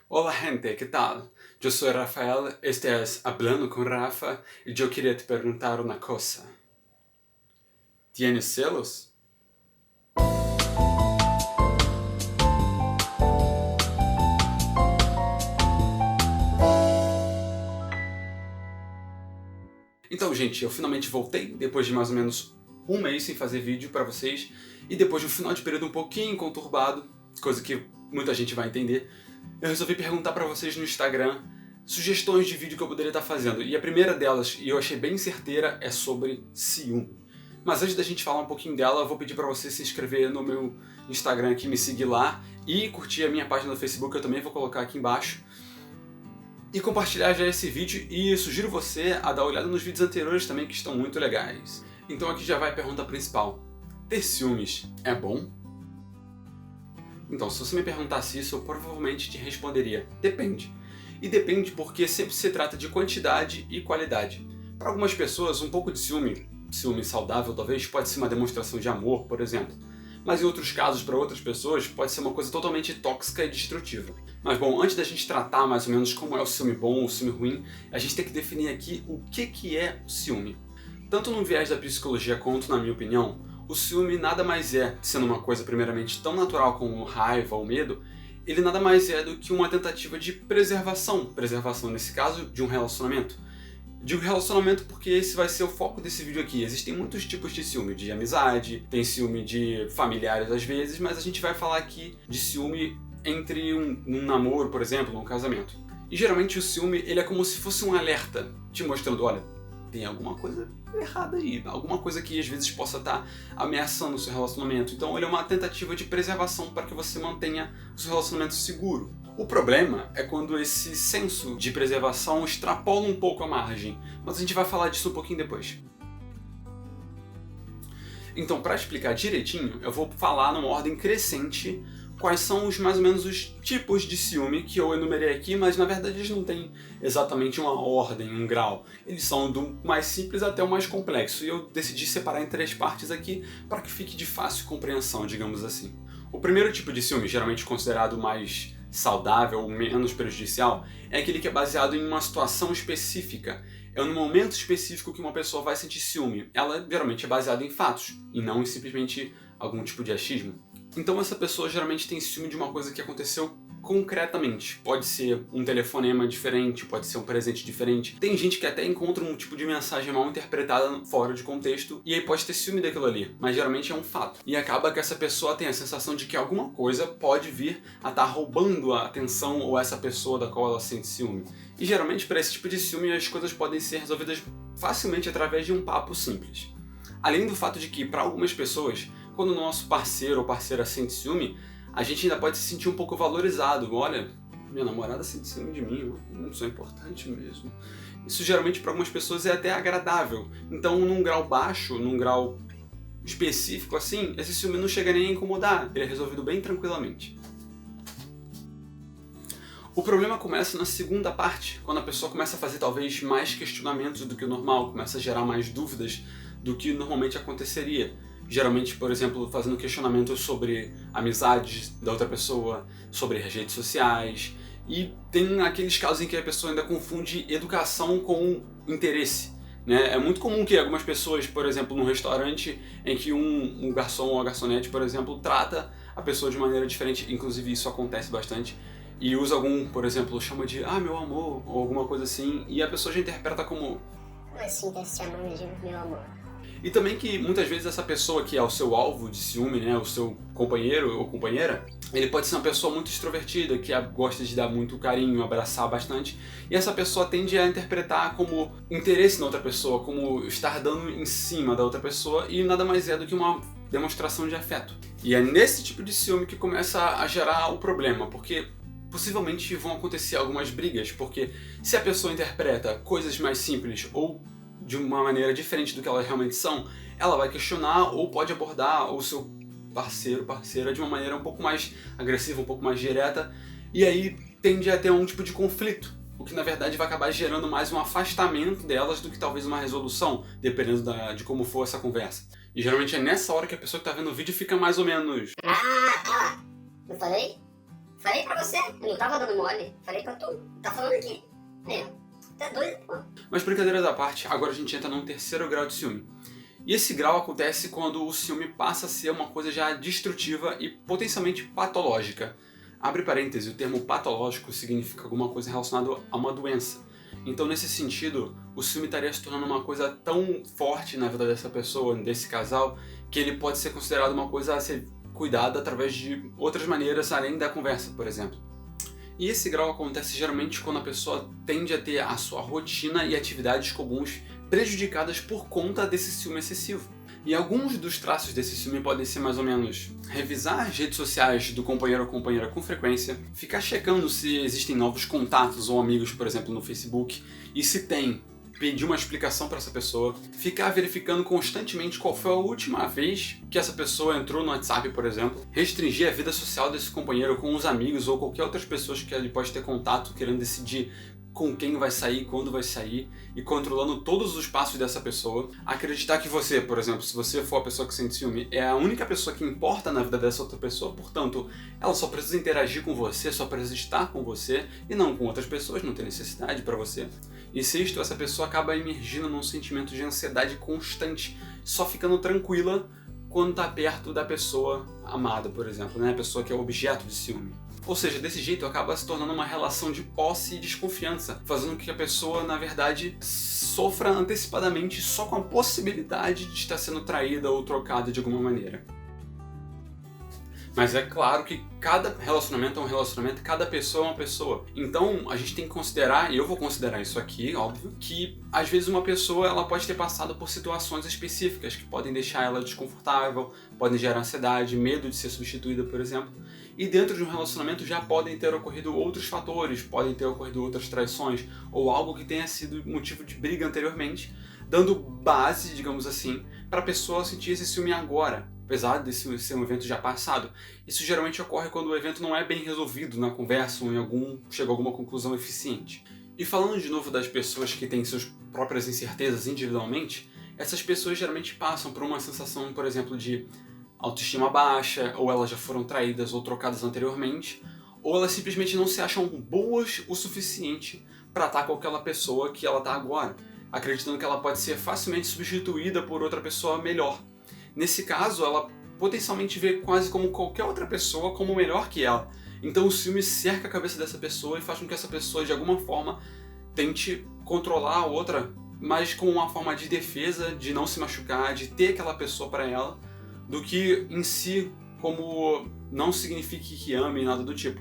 Hola gente, ¿qué tal? Yo soy Rafael, este es Hablando con Rafa y yo quería te preguntar una cosa. ¿Tienes celos? Então, gente, eu finalmente voltei, depois de mais ou menos um mês sem fazer vídeo pra vocês, e depois de um final de período um pouquinho conturbado, coisa que muita gente vai entender, eu resolvi perguntar pra vocês no Instagram sugestões de vídeo que eu poderia estar fazendo. E a primeira delas, e eu achei bem certeira, é sobre ciúme. Mas antes da gente falar um pouquinho dela, eu vou pedir pra você se inscrever no meu Instagram aqui, me seguir lá, e curtir a minha página no Facebook, eu também vou colocar aqui embaixo. E compartilhar já esse vídeo, e sugiro você a dar uma olhada nos vídeos anteriores também, que estão muito legais. Então aqui já vai a pergunta principal. Ter ciúmes é bom? Então, se você me perguntasse isso, eu provavelmente te responderia: depende. E depende porque sempre se trata de quantidade e qualidade. Para algumas pessoas, um pouco de ciúme saudável talvez, pode ser uma demonstração de amor, por exemplo. Mas em outros casos, para outras pessoas, pode ser uma coisa totalmente tóxica e destrutiva. Mas bom, antes da gente tratar mais ou menos como é o ciúme bom ou o ciúme ruim, a gente tem que definir aqui o que é o ciúme. Tanto no viés da psicologia quanto na minha opinião, o ciúme nada mais é, sendo uma coisa primeiramente tão natural como raiva ou medo, ele nada mais é do que uma tentativa de preservação nesse caso, de um relacionamento. Digo relacionamento porque esse vai ser o foco desse vídeo aqui. Existem muitos tipos de ciúme, de amizade, tem ciúme de familiares às vezes, mas a gente vai falar aqui de ciúme entre um namoro, por exemplo, um casamento. E geralmente o ciúme ele é como se fosse um alerta, te mostrando, olha, tem alguma coisa errada aí, alguma coisa que às vezes possa estar ameaçando o seu relacionamento. Então ele é uma tentativa de preservação para que você mantenha o seu relacionamento seguro. O problema é quando esse senso de preservação extrapola um pouco a margem, mas a gente vai falar disso um pouquinho depois. Então, para explicar direitinho, eu vou falar numa ordem crescente quais são mais ou menos os tipos de ciúme que eu enumerei aqui, mas na verdade eles não têm exatamente uma ordem, um grau. Eles são do mais simples até o mais complexo, e eu decidi separar em 3 partes aqui para que fique de fácil compreensão, digamos assim. O primeiro tipo de ciúme, geralmente considerado mais saudável ou menos prejudicial, é aquele que é baseado em uma situação específica. É no momento específico que uma pessoa vai sentir ciúme. Ela geralmente é baseada em fatos, e não em simplesmente algum tipo de achismo. Então essa pessoa geralmente tem ciúme de uma coisa que aconteceu concretamente. Pode ser um telefonema diferente, pode ser um presente diferente. Tem gente que até encontra um tipo de mensagem mal interpretada fora de contexto e aí pode ter ciúme daquilo ali, mas geralmente é um fato. E acaba que essa pessoa tem a sensação de que alguma coisa pode vir a estar roubando a atenção ou essa pessoa da qual ela sente ciúme. E geralmente para esse tipo de ciúme as coisas podem ser resolvidas facilmente através de um papo simples. Além do fato de que para algumas pessoas, quando o nosso parceiro ou parceira sente ciúme, a gente ainda pode se sentir um pouco valorizado. Olha, minha namorada sente ciúme de mim, eu não sou importante mesmo. Isso geralmente para algumas pessoas é até agradável. Então num grau baixo, num grau específico assim, esse ciúme não chega nem a incomodar, ele é resolvido bem tranquilamente. O problema começa na segunda parte, quando a pessoa começa a fazer talvez mais questionamentos do que o normal, começa a gerar mais dúvidas do que normalmente aconteceria. Geralmente, por exemplo, fazendo questionamentos sobre amizades da outra pessoa, sobre as redes sociais, e tem aqueles casos em que a pessoa ainda confunde educação com interesse, né? É muito comum que algumas pessoas, por exemplo, num restaurante, em que um garçom ou a garçonete, por exemplo, trata a pessoa de maneira diferente, inclusive isso acontece bastante, e usa por exemplo, chama de meu amor, ou alguma coisa assim, e a pessoa já interpreta como assim tá se chamando de meu amor. E também que muitas vezes essa pessoa que é o seu alvo de ciúme, né, o seu companheiro ou companheira, ele pode ser uma pessoa muito extrovertida, que gosta de dar muito carinho, abraçar bastante, e essa pessoa tende a interpretar como interesse na outra pessoa, como estar dando em cima da outra pessoa, e nada mais é do que uma demonstração de afeto. E é nesse tipo de ciúme que começa a gerar o problema, porque possivelmente vão acontecer algumas brigas, porque se a pessoa interpreta coisas mais simples ou de uma maneira diferente do que elas realmente são, ela vai questionar ou pode abordar o seu parceiro, parceira de uma maneira um pouco mais agressiva, um pouco mais direta, e aí tende a ter um tipo de conflito, o que na verdade vai acabar gerando mais um afastamento delas do que talvez uma resolução, dependendo de como for essa conversa. E geralmente é nessa hora que a pessoa que está vendo o vídeo fica mais ou menos... Não falei? Falei pra você, eu não tava dando mole. Falei pra tu, tá falando aqui. Aí, ó, tá doido, pô. Mas brincadeiras à parte, agora a gente entra num terceiro grau de ciúme. E esse grau acontece quando o ciúme passa a ser uma coisa já destrutiva e potencialmente patológica. Abre parênteses, o termo patológico significa alguma coisa relacionada a uma doença. Então, nesse sentido, o ciúme estaria se tornando uma coisa tão forte na vida dessa pessoa, desse casal, que ele pode ser considerado uma coisa a ser cuidada através de outras maneiras além da conversa, por exemplo. E esse grau acontece geralmente quando a pessoa tende a ter a sua rotina e atividades comuns prejudicadas por conta desse ciúme excessivo. E alguns dos traços desse ciúme podem ser mais ou menos revisar as redes sociais do companheiro ou companheira com frequência, ficar checando se existem novos contatos ou amigos, por exemplo, no Facebook, e se tem, pedir uma explicação para essa pessoa, ficar verificando constantemente qual foi a última vez que essa pessoa entrou no WhatsApp, por exemplo, restringir a vida social desse companheiro com os amigos ou qualquer outras pessoas que ele pode ter contato, querendo decidir com quem vai sair, quando vai sair, e controlando todos os passos dessa pessoa. Acreditar que você, por exemplo, se você for a pessoa que sente ciúme, é a única pessoa que importa na vida dessa outra pessoa, portanto, ela só precisa interagir com você, só precisa estar com você, e não com outras pessoas, não tem necessidade para você. E sexto, essa pessoa acaba emergindo num sentimento de ansiedade constante, só ficando tranquila quando está perto da pessoa amada, por exemplo, né? A pessoa que é objeto de ciúme. Ou seja, desse jeito acaba se tornando uma relação de posse e desconfiança, fazendo com que a pessoa, na verdade, sofra antecipadamente só com a possibilidade de estar sendo traída ou trocada de alguma maneira. Mas é claro que cada relacionamento é um relacionamento, cada pessoa é uma pessoa. Então a gente tem que considerar, e eu vou considerar isso aqui, óbvio, que às vezes uma pessoa ela pode ter passado por situações específicas que podem deixar ela desconfortável, podem gerar ansiedade, medo de ser substituída, por exemplo. E dentro de um relacionamento já podem ter ocorrido outros fatores, podem ter ocorrido outras traições, ou algo que tenha sido motivo de briga anteriormente, dando base, digamos assim, para a pessoa sentir esse ciúme agora, apesar desse ser um evento já passado. Isso geralmente ocorre quando o evento não é bem resolvido na conversa ou chega a alguma conclusão eficiente. E falando de novo das pessoas que têm suas próprias incertezas individualmente, essas pessoas geralmente passam por uma sensação, por exemplo, de autoestima baixa, ou elas já foram traídas ou trocadas anteriormente, ou elas simplesmente não se acham boas o suficiente para estar com aquela pessoa que ela está agora, acreditando que ela pode ser facilmente substituída por outra pessoa melhor. Nesse caso, ela potencialmente vê quase como qualquer outra pessoa como melhor que ela. Então o ciúme cerca a cabeça dessa pessoa e faz com que essa pessoa, de alguma forma, tente controlar a outra, mas com uma forma de defesa, de não se machucar, de ter aquela pessoa para ela, do que em si como não signifique que ame, nada do tipo.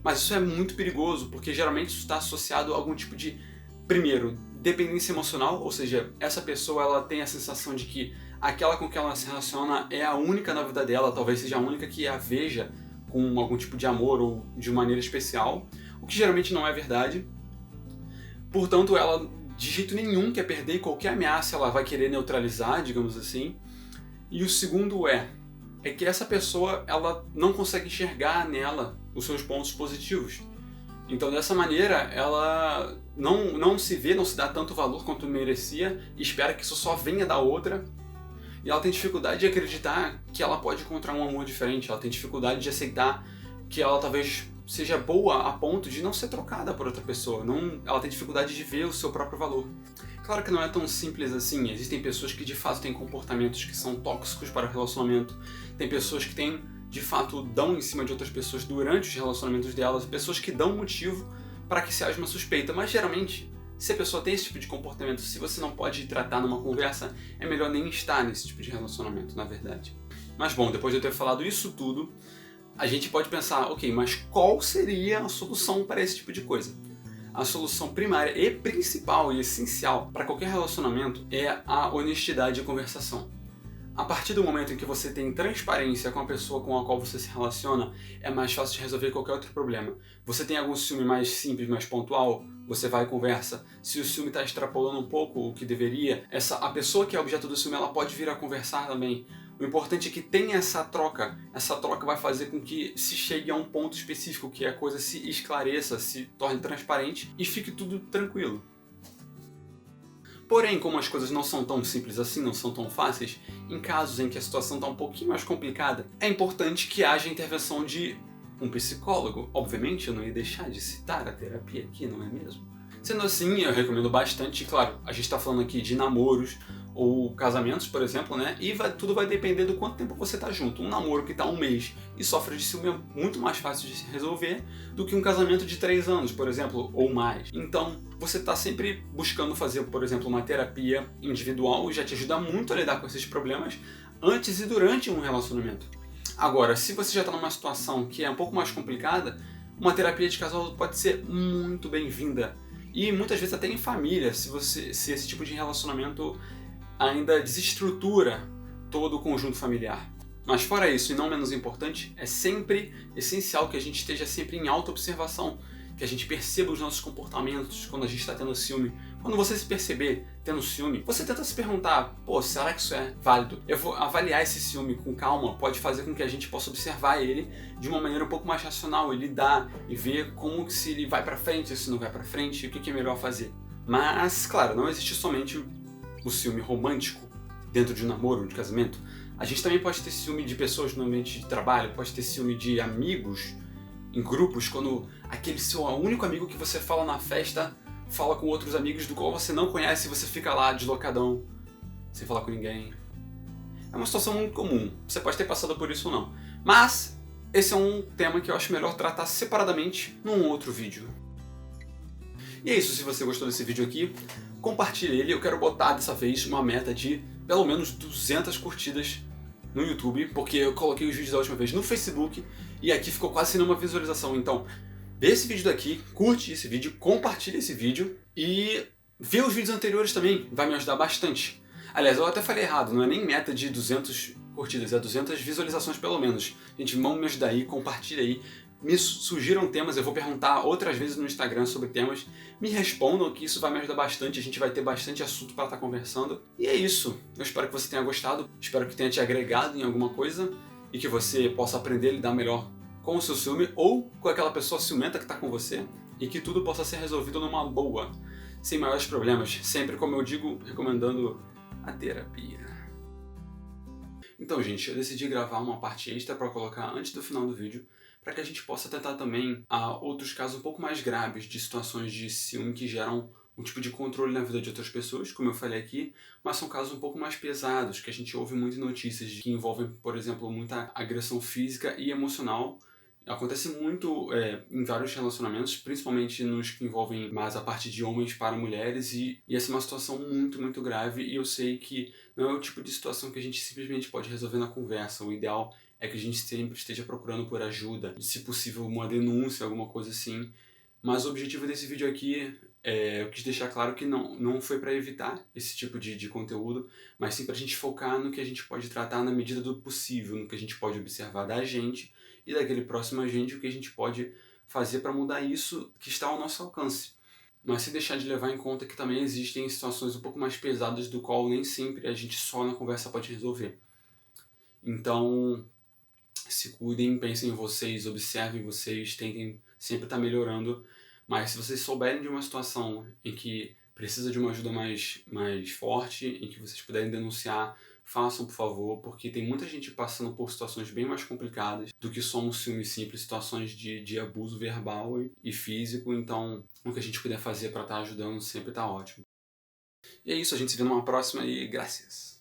Mas isso é muito perigoso, porque geralmente isso está associado a algum tipo de, primeiro, dependência emocional, ou seja, essa pessoa ela tem a sensação de que aquela com que ela se relaciona é a única na vida dela, talvez seja a única que a veja com algum tipo de amor ou de maneira especial, o que geralmente não é verdade. Portanto, ela de jeito nenhum quer perder e qualquer ameaça ela vai querer neutralizar, digamos assim. E o segundo é que essa pessoa ela não consegue enxergar nela os seus pontos positivos. Então, dessa maneira, ela não se vê, não se dá tanto valor quanto merecia e espera que isso só venha da outra. E ela tem dificuldade de acreditar que ela pode encontrar um amor diferente. Ela tem dificuldade de aceitar que ela talvez seja boa a ponto de não ser trocada por outra pessoa. Ela tem dificuldade de ver o seu próprio valor. Claro que não é tão simples assim. Existem pessoas que de fato têm comportamentos que são tóxicos para o relacionamento. Tem pessoas que de fato dão em cima de outras pessoas durante os relacionamentos delas. Pessoas que dão motivo para que se haja uma suspeita. Mas geralmente, se a pessoa tem esse tipo de comportamento, se você não pode tratar numa conversa, é melhor nem estar nesse tipo de relacionamento, na verdade. Mas bom, depois de eu ter falado isso tudo, a gente pode pensar, ok, mas qual seria a solução para esse tipo de coisa? A solução primária e principal e essencial para qualquer relacionamento é a honestidade e a conversação. A partir do momento em que você tem transparência com a pessoa com a qual você se relaciona, é mais fácil de resolver qualquer outro problema. Você tem algum ciúme mais simples, mais pontual, você vai e conversa. Se o ciúme está extrapolando um pouco o que deveria, a pessoa que é objeto do ciúme ela pode vir a conversar também. O importante é que tenha essa troca. Essa troca vai fazer com que se chegue a um ponto específico, que a coisa se esclareça, se torne transparente e fique tudo tranquilo. Porém, como as coisas não são tão simples assim, não são tão fáceis, em casos em que a situação está um pouquinho mais complicada, é importante que haja intervenção de um psicólogo, obviamente eu não ia deixar de citar a terapia aqui, não é mesmo? Sendo assim, eu recomendo bastante, claro, a gente está falando aqui de namoros ou casamentos, por exemplo, né? E tudo vai depender do quanto tempo você tá junto. Um namoro que tá um mês e sofre de ciúme é muito mais fácil de se resolver do que um casamento de 3 anos, por exemplo, ou mais. Então, você tá sempre buscando fazer, por exemplo, uma terapia individual, já te ajuda muito a lidar com esses problemas antes e durante um relacionamento. Agora, se você já está numa situação que é um pouco mais complicada, uma terapia de casal pode ser muito bem-vinda. E muitas vezes até em família, se esse tipo de relacionamento ainda desestrutura todo o conjunto familiar. Mas fora isso, e não menos importante, é sempre essencial que a gente esteja sempre em autoobservação, que a gente perceba os nossos comportamentos quando a gente está tendo ciúme. Quando você se perceber tendo ciúme, você tenta se perguntar, pô, será que isso é válido? Eu vou avaliar esse ciúme com calma, pode fazer com que a gente possa observar ele de uma maneira um pouco mais racional, e lidar e ver como que se ele vai pra frente, se não vai pra frente, o que é melhor fazer. Mas, claro, não existe somente o ciúme romântico dentro de um namoro, de casamento. A gente também pode ter ciúme de pessoas no ambiente de trabalho, pode ter ciúme de amigos em grupos, quando aquele seu único amigo que você fala na festa fala com outros amigos do qual você não conhece e você fica lá deslocadão, sem falar com ninguém. É uma situação muito comum, você pode ter passado por isso ou não. Mas esse é um tema que eu acho melhor tratar separadamente num outro vídeo. E é isso, se você gostou desse vídeo aqui, compartilhe ele. Eu quero botar dessa vez uma meta de pelo menos 200 curtidas no YouTube, porque eu coloquei os vídeos da última vez no Facebook e aqui ficou quase sem nenhuma visualização. Então, vê esse vídeo daqui, curte esse vídeo, compartilha esse vídeo e vê os vídeos anteriores também, vai me ajudar bastante. Aliás, eu até falei errado, não é nem meta de 200 curtidas, é 200 visualizações pelo menos. Gente, vão me ajudar aí, compartilha aí. Me sugiram temas, eu vou perguntar outras vezes no Instagram sobre temas. Me respondam, que isso vai me ajudar bastante, a gente vai ter bastante assunto para estar conversando. E é isso, eu espero que você tenha gostado, espero que tenha te agregado em alguma coisa e que você possa aprender a lidar melhor com o seu ciúme ou com aquela pessoa ciumenta que está com você e que tudo possa ser resolvido numa boa, sem maiores problemas, sempre, como eu digo, recomendando a terapia. Então, gente, eu decidi gravar uma parte extra para colocar antes do final do vídeo, para que a gente possa tentar também outros casos um pouco mais graves de situações de ciúme que geram um tipo de controle na vida de outras pessoas, como eu falei aqui, mas são casos um pouco mais pesados, que a gente ouve muito em notícias que envolvem, por exemplo, muita agressão física e emocional. Acontece muito em vários relacionamentos, principalmente nos que envolvem mais a parte de homens para mulheres, e essa é uma situação muito, muito grave, e eu sei que não é o tipo de situação que a gente simplesmente pode resolver na conversa. O ideal é que a gente sempre esteja procurando por ajuda, se possível uma denúncia, alguma coisa assim. Mas o objetivo desse vídeo aqui, eu quis deixar claro que não foi para evitar esse tipo de conteúdo, mas sim para a gente focar no que a gente pode tratar na medida do possível, no que a gente pode observar da gente e daquele próximo agente, o que a gente pode fazer para mudar isso que está ao nosso alcance. Mas sem deixar de levar em conta que também existem situações um pouco mais pesadas do qual nem sempre a gente só na conversa pode resolver. Então, se cuidem, pensem em vocês, observem vocês, tentem sempre estar melhorando. Mas se vocês souberem de uma situação em que precisa de uma ajuda mais forte, em que vocês puderem denunciar, façam, por favor, porque tem muita gente passando por situações bem mais complicadas do que só um ciúme simples, situações de abuso verbal e físico. Então, o que a gente puder fazer para estar ajudando sempre está ótimo. E é isso, a gente se vê numa próxima e graças!